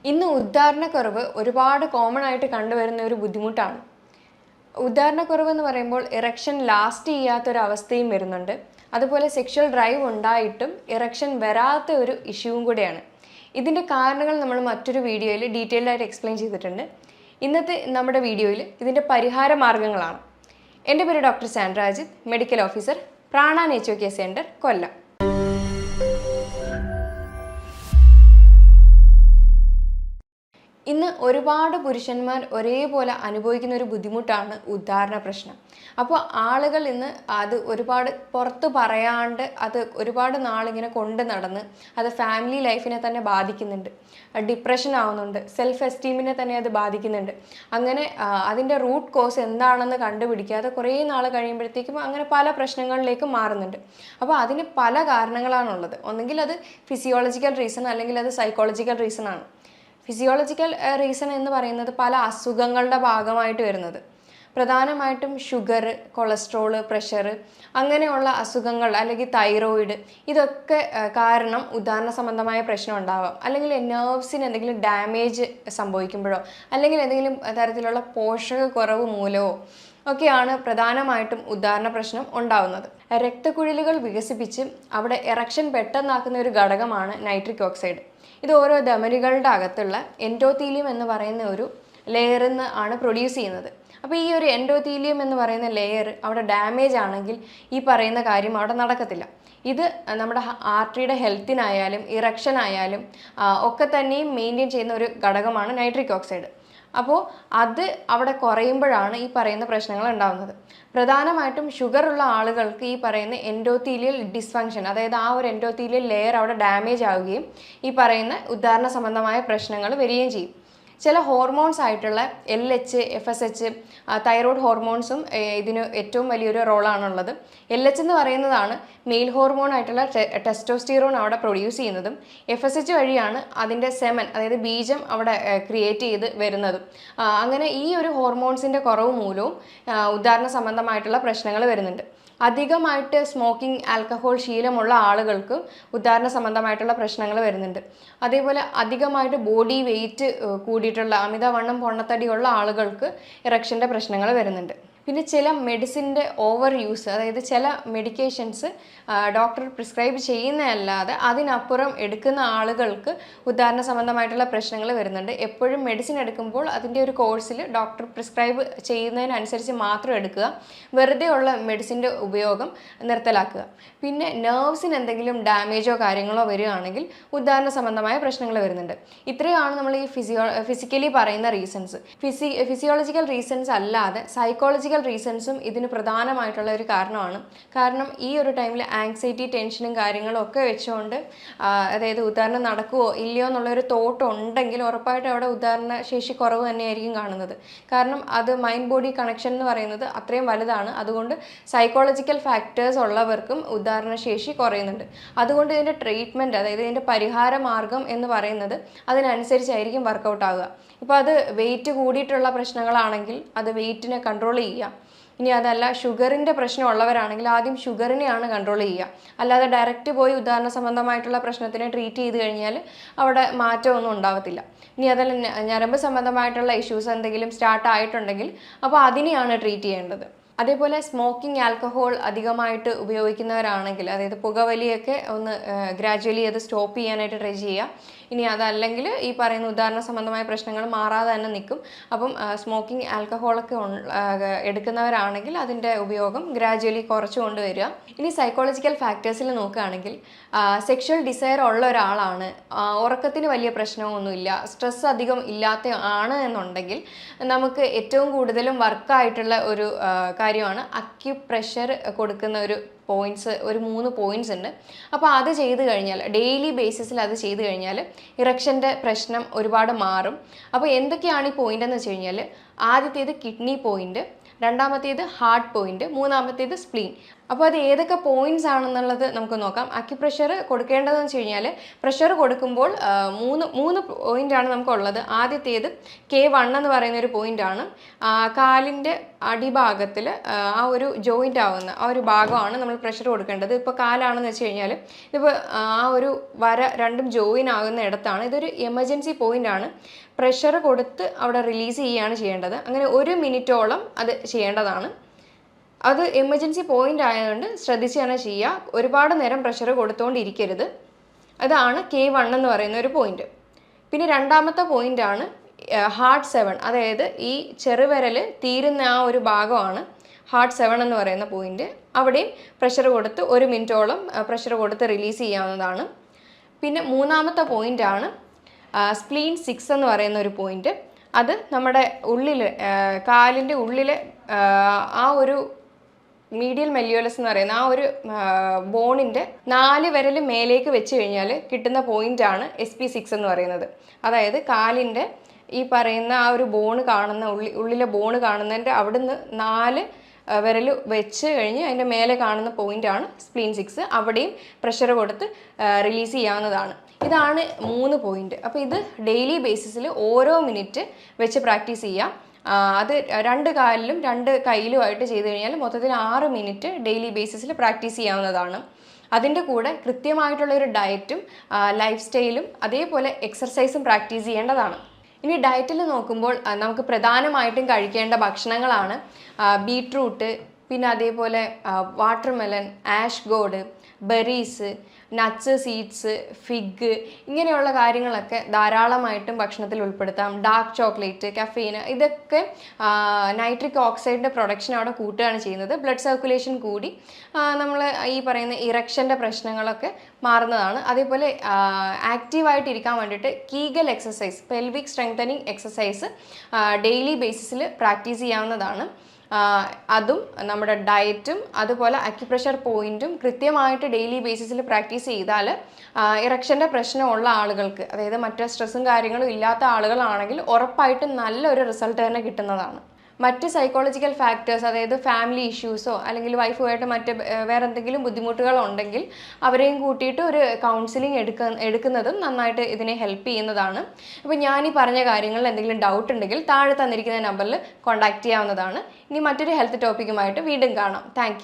ഇന്ന് ഉദ്ധാരണക്കുറവ് ഒരുപാട് കോമൺ ആയിട്ട് കണ്ടുവരുന്ന ഒരു ബുദ്ധിമുട്ടാണ്. ഉദ്ധാരണക്കുറവ് എന്ന് പറയുമ്പോൾ ഇറക്ഷൻ ലാസ്റ്റ് ചെയ്യാത്തൊരവസ്ഥയും വരുന്നുണ്ട്. അതുപോലെ സെക്ഷൽ ഡ്രൈവ് ഉണ്ടായിട്ടും ഇറക്ഷൻ വരാത്ത ഒരു ഇഷ്യൂവും കൂടെയാണ്. ഇതിൻ്റെ കാരണങ്ങൾ നമ്മൾ മറ്റൊരു വീഡിയോയിൽ ഡീറ്റെയിൽഡ് ആയിട്ട് എക്സ്പ്ലെയിൻ ചെയ്തിട്ടുണ്ട്. ഇന്നത്തെ നമ്മുടെ വീഡിയോയിൽ ഇതിൻ്റെ പരിഹാര മാർഗങ്ങളാണ്. എൻ്റെ പേര് doctor Sandra Ajith, medical officer, Prana nature care centre, Kollam. ഇന്ന് ഒരുപാട് പുരുഷന്മാർ ഒരേപോലെ അനുഭവിക്കുന്ന ഒരു ബുദ്ധിമുട്ടാണ് ഉദ്ധാരണ പ്രശ്നം. അപ്പോൾ ആളുകൾ ഇന്ന് അത് ഒരുപാട് പുറത്ത് പറയാണ്ട് അത് ഒരുപാട് നാളിങ്ങനെ കൊണ്ട് നടന്ന് അത് ഫാമിലി ലൈഫിനെ തന്നെ ബാധിക്കുന്നുണ്ട്, ഡിപ്രഷൻ ആവുന്നുണ്ട്, സെൽഫ് എസ്റ്റീമിനെ തന്നെ അത് ബാധിക്കുന്നുണ്ട്. അങ്ങനെ അതിൻ്റെ റൂട്ട് കോസ് എന്താണെന്ന് കണ്ടുപിടിക്കാതെ കുറേ നാൾ കഴിയുമ്പോഴത്തേക്കും അങ്ങനെ പല പ്രശ്നങ്ങളിലേക്കും മാറുന്നുണ്ട്. അപ്പോൾ അതിന് പല കാരണങ്ങളാണുള്ളത്. ഒന്നെങ്കിൽ അത് ഫിസിയോളജിക്കൽ റീസൺ, അല്ലെങ്കിൽ അത് സൈക്കോളജിക്കൽ റീസൺ ആണ്. ഫിസിയോളജിക്കൽ റീസൺ എന്ന് പറയുന്നത് പല അസുഖങ്ങളുടെ ഭാഗമായിട്ട് വരുന്നത്, പ്രധാനമായിട്ടും ഷുഗർ, കൊളസ്ട്രോള്, പ്രഷർ, അങ്ങനെയുള്ള അസുഖങ്ങൾ, അല്ലെങ്കിൽ തൈറോയിഡ്, ഇതൊക്കെ കാരണം ഉദ്ധാരണ സംബന്ധമായ പ്രശ്നം ഉണ്ടാവാം. അല്ലെങ്കിൽ നെർവ്സിന് എന്തെങ്കിലും ഡാമേജ് സംഭവിക്കുമ്പോഴോ അല്ലെങ്കിൽ എന്തെങ്കിലും തരത്തിലുള്ള പോഷകക്കുറവ് മൂലമോ ഒക്കെയാണ് പ്രധാനമായിട്ടും ഉദ്ധാരണ പ്രശ്നം ഉണ്ടാവുന്നത്. രക്തക്കുഴലുകൾ വികസിപ്പിച്ച് അവിടെ എറക്ഷൻ പെട്ടെന്നാക്കുന്ന ഒരു ഘടകമാണ് നൈട്രിക് ഓക്സൈഡ്. ഇത് ഓരോ ധമനികളുടെ അകത്തുള്ള എൻഡോത്തീലിയം എന്ന് പറയുന്ന ഒരു ലെയറിൽ നിന്ന് ആണ് പ്രൊഡ്യൂസ് ചെയ്യുന്നത്. അപ്പോൾ ഈ ഒരു എൻഡോത്തീലിയം എന്ന് പറയുന്ന ലെയർ അവിടെ ഡാമേജ് ആണെങ്കിൽ ഈ പറയുന്ന കാര്യം അവിടെ നടക്കത്തില്ല. ഇത് നമ്മുടെ ആർട്ടറിയുടെ ഹെൽത്തിനായാലും ഇറക്ഷൻ ആയാലും ഒക്കെ തന്നെയും മെയിൻറ്റെയിൻ ചെയ്യുന്ന ഒരു ഘടകമാണ് നൈട്രിക് ഓക്സൈഡ്. അപ്പോൾ അത് അവിടെ കുറയുമ്പോഴാണ് ഈ പറയുന്ന പ്രശ്നങ്ങൾ ഉണ്ടാകുന്നത്. പ്രധാനമായിട്ടും ഷുഗർ ഉള്ള ആളുകൾക്ക് ഈ പറയുന്ന എൻഡോത്തീലിയൽ ഡിസ്ഫങ്ഷൻ, അതായത് ആ ഒരു എൻഡോത്തീലിയൽ ലെയർ അവിടെ ഡാമേജ് ആവുകയും ഈ പറയുന്ന ഉദ്ധാരണ സംബന്ധമായ പ്രശ്നങ്ങൾ വരികയും ചെയ്യും. ചില ഹോർമോൺസ് ആയിട്ടുള്ള LH, FSH, തൈറോയ്ഡ് ഹോർമോൺസും ഇതിന് ഏറ്റവും വലിയൊരു റോളാണുള്ളത്. LH എന്ന് പറയുന്നതാണ് മെയിൽ ഹോർമോൺ ആയിട്ടുള്ള ടെസ്റ്റോസ്റ്റിറോൺ അവിടെ പ്രൊഡ്യൂസ് ചെയ്യുന്നതും, FSH വഴിയാണ് അതിൻ്റെ സെമൻ, അതായത് ബീജം അവിടെ ക്രിയേറ്റ് ചെയ്ത് വരുന്നതും. അങ്ങനെ ഈ ഒരു ഹോർമോൺസിൻ്റെ കുറവ് മൂലവും ഉദ്ധാരണ സംബന്ധമായിട്ടുള്ള പ്രശ്നങ്ങൾ വരുന്നുണ്ട്. അധികമായിട്ട് സ്മോക്കിംഗ്, ആൽക്കഹോൾ ശീലമുള്ള ആളുകൾക്ക് ഉദ്ധാരണ സംബന്ധമായിട്ടുള്ള പ്രശ്നങ്ങൾ വരുന്നുണ്ട്. അതേപോലെ അധികമായിട്ട് ബോഡി വെയിറ്റ് കൂടിയിട്ടുള്ള അമിതവണ്ണം, പൊണ്ണത്തടിയുള്ള ആളുകൾക്ക് ഇറക്ഷൻ്റെ പ്രശ്നങ്ങൾ വരുന്നുണ്ട്. പിന്നെ ചില മെഡിസിൻ്റെ ഓവർ യൂസ്, അതായത് ചില മെഡിക്കേഷൻസ് ഡോക്ടർ പ്രിസ്ക്രൈബ് ചെയ്യുന്നതല്ലാതെ അതിനപ്പുറം എടുക്കുന്ന ആളുകൾക്ക് ഉദ്ധാരണ സംബന്ധമായിട്ടുള്ള പ്രശ്നങ്ങൾ വരുന്നുണ്ട്. എപ്പോഴും മെഡിസിൻ എടുക്കുമ്പോൾ അതിൻ്റെ ഒരു കോഴ്സിൽ ഡോക്ടർ പ്രിസ്ക്രൈബ് ചെയ്യുന്നതിനനുസരിച്ച് മാത്രം എടുക്കുക, വെറുതെ ഉള്ള മെഡിസിൻ്റെ ഉപയോഗം നിർത്തലാക്കുക. പിന്നെ നെർവ്സിന് എന്തെങ്കിലും ഡാമേജോ കാര്യങ്ങളോ വരികയാണെങ്കിൽ ഉദ്ധാരണ സംബന്ധമായ പ്രശ്നങ്ങൾ വരുന്നുണ്ട്. ഇത്രയാണ് നമ്മൾ ഈ ഫിസിക്കലി പറയുന്ന റീസൺസ്. ഫിസിയോളജിക്കൽ റീസൺസ് അല്ലാതെ സൈക്കോളജിക്കൽ റീസൺസും ഇതിന് പ്രധാനമായിട്ടുള്ള ഒരു കാരണമാണ്. കാരണം ഈ ഒരു ടൈമിൽ ആങ്സൈറ്റി, ടെൻഷനും കാര്യങ്ങളും ഒക്കെ വെച്ചുകൊണ്ട് അതായത് ഉദ്ധാരണം നടക്കുമോ ഇല്ലയോ എന്നുള്ളൊരു തോട്ട് ഉണ്ടെങ്കിൽ ഉറപ്പായിട്ടും അവിടെ ഉദ്ധാരണ ശേഷി കുറവ് തന്നെയായിരിക്കും കാണുന്നത്. കാരണം അത് മൈൻഡ് ബോഡി കണക്ഷൻ എന്ന് പറയുന്നത് അത്രയും വലുതാണ്. അതുകൊണ്ട് സൈക്കോളജിക്കൽ ഫാക്ടേഴ്സ് ഉള്ളവർക്കും ഉദ്ധാരണ ശേഷി കുറയുന്നുണ്ട്. അതുകൊണ്ട് ഇതിൻ്റെ ട്രീറ്റ്മെൻറ്റ്, അതായത് ഇതിൻ്റെ പരിഹാര മാർഗം എന്ന് പറയുന്നത് അതിനനുസരിച്ചായിരിക്കും വർക്കൗട്ട് ആവുക. ഇപ്പോൾ അത് വെയിറ്റ് കൂടിയിട്ടുള്ള പ്രശ്നങ്ങളാണെങ്കിൽ അത് വെയിറ്റിനെ കൺട്രോൾ ചെയ്യുക. ഇനി അതല്ല ഷുഗറിൻ്റെ പ്രശ്നം ഉള്ളവരാണെങ്കിൽ ആദ്യം ഷുഗറിനെയാണ് കൺട്രോൾ ചെയ്യുക. അല്ലാതെ ഡയറക്റ്റ് പോയി ഉദ്ധാരണ സംബന്ധമായിട്ടുള്ള പ്രശ്നത്തിനെ ട്രീറ്റ് ചെയ്ത് കഴിഞ്ഞാൽ അവിടെ മാറ്റമൊന്നും ഉണ്ടാവത്തില്ല. ഇനി അതല്ല ഞരമ്പ് സംബന്ധമായിട്ടുള്ള ഇഷ്യൂസ് എന്തെങ്കിലും സ്റ്റാർട്ട് ആയിട്ടുണ്ടെങ്കിൽ അപ്പോൾ അതിനെയാണ് ട്രീറ്റ് ചെയ്യേണ്ടത്. അതേപോലെ സ്മോക്കിംഗ്, ആൽക്കഹോൾ അധികമായിട്ട് ഉപയോഗിക്കുന്നവരാണെങ്കിൽ, അതായത് പുകവലിയൊക്കെ ഒന്ന് ഗ്രാജ്വലി അത് സ്റ്റോപ്പ് ചെയ്യാനായിട്ട് ട്രൈ ചെയ്യുക. ഇനി അതല്ലെങ്കിൽ ഈ പറയുന്ന ഉദ്ധാരണ സംബന്ധമായ പ്രശ്നങ്ങൾ മാറാതെ തന്നെ നിൽക്കും. അപ്പം സ്മോക്കിംഗ്, ആൽക്കഹോളൊക്കെ എടുക്കുന്നവരാണെങ്കിൽ അതിൻ്റെ ഉപയോഗം ഗ്രാജ്വലി കുറച്ച് കൊണ്ടുവരിക. ഇനി സൈക്കോളജിക്കൽ ഫാക്ടേഴ്സിൽ നോക്കുകയാണെങ്കിൽ സെക്ഷൽ ഡിസയർ ഉള്ള ഒരാളാണ്, ഉറക്കത്തിന് വലിയ പ്രശ്നമൊന്നുമില്ല, സ്ട്രെസ് അധികം ഇല്ലാത്ത ആണ് എന്നുണ്ടെങ്കിൽ നമുക്ക് ഏറ്റവും കൂടുതലും വർക്കായിട്ടുള്ള ഒരു കാര്യമാണ് അക്യുപ്രഷർ കൊടുക്കുന്ന ഒരു പോയിൻറ്റ്സ്, ഒരു 3 പോയിൻറ്റ്സ് ഉണ്ട്. അപ്പോൾ അത് ചെയ്ത് കഴിഞ്ഞാൽ, ഡെയിലി ബേസിസിൽ അത് ചെയ്ത് കഴിഞ്ഞാൽ ഇറക്ഷൻ്റെ പ്രശ്നം ഒരുപാട് മാറും. അപ്പോൾ എന്തൊക്കെയാണ് ഈ പോയിൻ്റ് എന്ന് വെച്ച് കഴിഞ്ഞാൽ, ആദ്യത്തേത് കിഡ്നി പോയിൻ്റ്, രണ്ടാമത്തേത് ഹാർട്ട് പോയിൻ്റ്, മൂന്നാമത്തേത് സ്പ്ലീൻ. അപ്പോൾ അത് ഏതൊക്കെ പോയിന്റ്സ് ആണെന്നുള്ളത് നമുക്ക് നോക്കാം. അക്യുപ്രഷർ കൊടുക്കേണ്ടതെന്ന് വെച്ച് കഴിഞ്ഞാൽ പ്രഷർ കൊടുക്കുമ്പോൾ മൂന്ന് പോയിന്റാണ് നമുക്കുള്ളത്. ആദ്യത്തേത് K1 എന്ന് പറയുന്ന ഒരു പോയിന്റാണ്. കാലിൻ്റെ അടിഭാഗത്തിൽ ആ ഒരു ജോയിൻ്റ് ആവുന്ന ആ ഒരു ഭാഗമാണ് നമ്മൾ പ്രഷർ കൊടുക്കേണ്ടത്. ഇപ്പോൾ കാലാണെന്ന് വെച്ച് കഴിഞ്ഞാൽ ഇതിപ്പോൾ ആ ഒരു വര രണ്ടും ജോയിൻ ആകുന്ന ഇടത്താണ്. ഇതൊരു എമർജൻസി പോയിൻ്റാണ്. പ്രഷർ കൊടുത്ത് അവിടെ റിലീസ് ചെയ്യുകയാണ് ചെയ്യേണ്ടത്. അങ്ങനെ 1 മിനിറ്റോളം അത് ചെയ്യേണ്ടതാണ്. അത് എമർജൻസി പോയിന്റ് ആയതുകൊണ്ട് ശ്രദ്ധിച്ച് തന്നെ ചെയ്യുക. ഒരുപാട് നേരം പ്രഷർ കൊടുത്തുകൊണ്ടിരിക്കരുത്. അതാണ് K1 എന്ന് പറയുന്ന ഒരു പോയിന്റ്. പിന്നെ രണ്ടാമത്തെ പോയിന്റാണ് ഹാർട്ട് 7, അതായത് ഈ ചെറുവിരൽ തീരുന്ന ആ ഒരു ഭാഗമാണ് ഹാർട്ട് 7 എന്ന് പറയുന്ന പോയിന്റ്. അവിടെയും പ്രഷർ കൊടുത്ത് 1 മിനിറ്റോളം പ്രഷർ കൊടുത്ത് റിലീസ് ചെയ്യാവുന്നതാണ്. പിന്നെ മൂന്നാമത്തെ പോയിന്റാണ് സ്പ്ലീൻ 6 എന്ന് പറയുന്ന ഒരു പോയിന്റ്. അത് നമ്മുടെ ഉള്ളിൽ കാലിൻ്റെ ഉള്ളിൽ ആ ഒരു മീഡിയൽ മെല്ലിയോലസ് എന്ന് പറയുന്ന ആ ഒരു ബോണിൻ്റെ 4 വിരൽ മേലേക്ക് വെച്ച് കഴിഞ്ഞാൽ കിട്ടുന്ന പോയിന്റാണ് SP6 എന്ന് പറയുന്നത്. അതായത് കാലിൻ്റെ ഈ പറയുന്ന ആ ഒരു ബോണ് കാണുന്ന ഉള്ളിലെ ബോണ് കാണുന്നതിൻ്റെ അവിടുന്ന് 4 വിരൽ വെച്ച് കഴിഞ്ഞ് അതിൻ്റെ മേലെ കാണുന്ന പോയിന്റാണ് സ്പ്ലീൻ 6. അവിടെയും പ്രഷർ കൊടുത്ത് റിലീസ് ചെയ്യാവുന്നതാണ്. ഇതാണ് 3 പോയിന്റ്. അപ്പോൾ ഇത് ഡെയിലി ബേസിസിൽ ഓരോ മിനിറ്റ് വെച്ച് പ്രാക്ടീസ് ചെയ്യാം. അത് 2 കാലിലും 2 കൈയിലുമായിട്ട് ചെയ്ത് കഴിഞ്ഞാൽ മൊത്തത്തിൽ 6 മിനിറ്റ് ഡെയിലി ബേസിസിൽ പ്രാക്ടീസ് ചെയ്യാവുന്നതാണ്. അതിൻ്റെ കൂടെ കൃത്യമായിട്ടുള്ളൊരു ഡയറ്റും ലൈഫ് സ്റ്റൈലും അതേപോലെ എക്സർസൈസും പ്രാക്ടീസ് ചെയ്യേണ്ടതാണ്. ഇനി ഡയറ്റിൽ നോക്കുമ്പോൾ നമുക്ക് പ്രധാനമായിട്ടും കഴിക്കേണ്ട ഭക്ഷണങ്ങളാണ് ബീട്രൂട്ട്, പിന്നെ അതേപോലെ watermelon, ash God, berries, nuts, seeds, fig, ഇങ്ങനെയുള്ള കാര്യങ്ങളൊക്കെ ധാരാളമായിട്ടും ഭക്ഷണത്തിൽ ഉൾപ്പെടുത്താം. ഡാർക്ക് ചോക്ലേറ്റ്, കഫീന്, ഇതൊക്കെ നൈട്രിക് ഓക്സൈഡിൻ്റെ പ്രൊഡക്ഷൻ അവിടെ കൂട്ടുകയാണ് ചെയ്യുന്നത്. ബ്ലഡ് സർക്കുലേഷൻ കൂടി നമ്മൾ ഈ പറയുന്ന ഇറക്ഷൻ്റെ പ്രശ്നങ്ങളൊക്കെ മാറുന്നതാണ്. അതേപോലെ ആക്റ്റീവായിട്ടിരിക്കാൻ വേണ്ടിയിട്ട് Kegel exercise, pelvic strengthening exercise daily ബേസിസിൽ പ്രാക്ടീസ് ചെയ്യാവുന്നതാണ്. അതും നമ്മുടെ ഡയറ്റും അതുപോലെ അക്യുപ്രഷർ പോയിന്റും കൃത്യമായിട്ട് ഡെയിലി ബേസിസിൽ പ്രാക്ടീസ് ചെയ്താൽ ഇറക്ഷൻ്റെ പ്രശ്നമുള്ള ആളുകൾക്ക്, അതായത് മറ്റു സ്ട്രെസ്സും കാര്യങ്ങളും ഇല്ലാത്ത ആളുകളാണെങ്കിൽ ഉറപ്പായിട്ടും നല്ലൊരു റിസൾട്ട് തന്നെ കിട്ടുന്നതാണ്. മറ്റ് സൈക്കോളജിക്കൽ ഫാക്ടേഴ്സ്, അതായത് ഫാമിലി ഇഷ്യൂസോ അല്ലെങ്കിൽ വൈഫുമായിട്ട് മറ്റ് വേറെ എന്തെങ്കിലും ബുദ്ധിമുട്ടുകളുണ്ടെങ്കിൽ അവരെയും കൂട്ടിയിട്ട് ഒരു കൗൺസിലിംഗ് എടുക്കുന്നതും നന്നായിട്ട് ഇതിനെ ഹെൽപ്പ് ചെയ്യുന്നതാണ്. അപ്പോൾ ഞാൻ ഈ പറഞ്ഞ കാര്യങ്ങളിൽ എന്തെങ്കിലും ഡൗട്ട് ഉണ്ടെങ്കിൽ താഴെ തന്നിരിക്കുന്ന നമ്പറിൽ കോൺടാക്റ്റ് ചെയ്യാവുന്നതാണ്. ഇനി മറ്റൊരു ഹെൽത്ത് ടോപ്പിക്കുമായിട്ട് വീണ്ടും കാണാം. താങ്ക്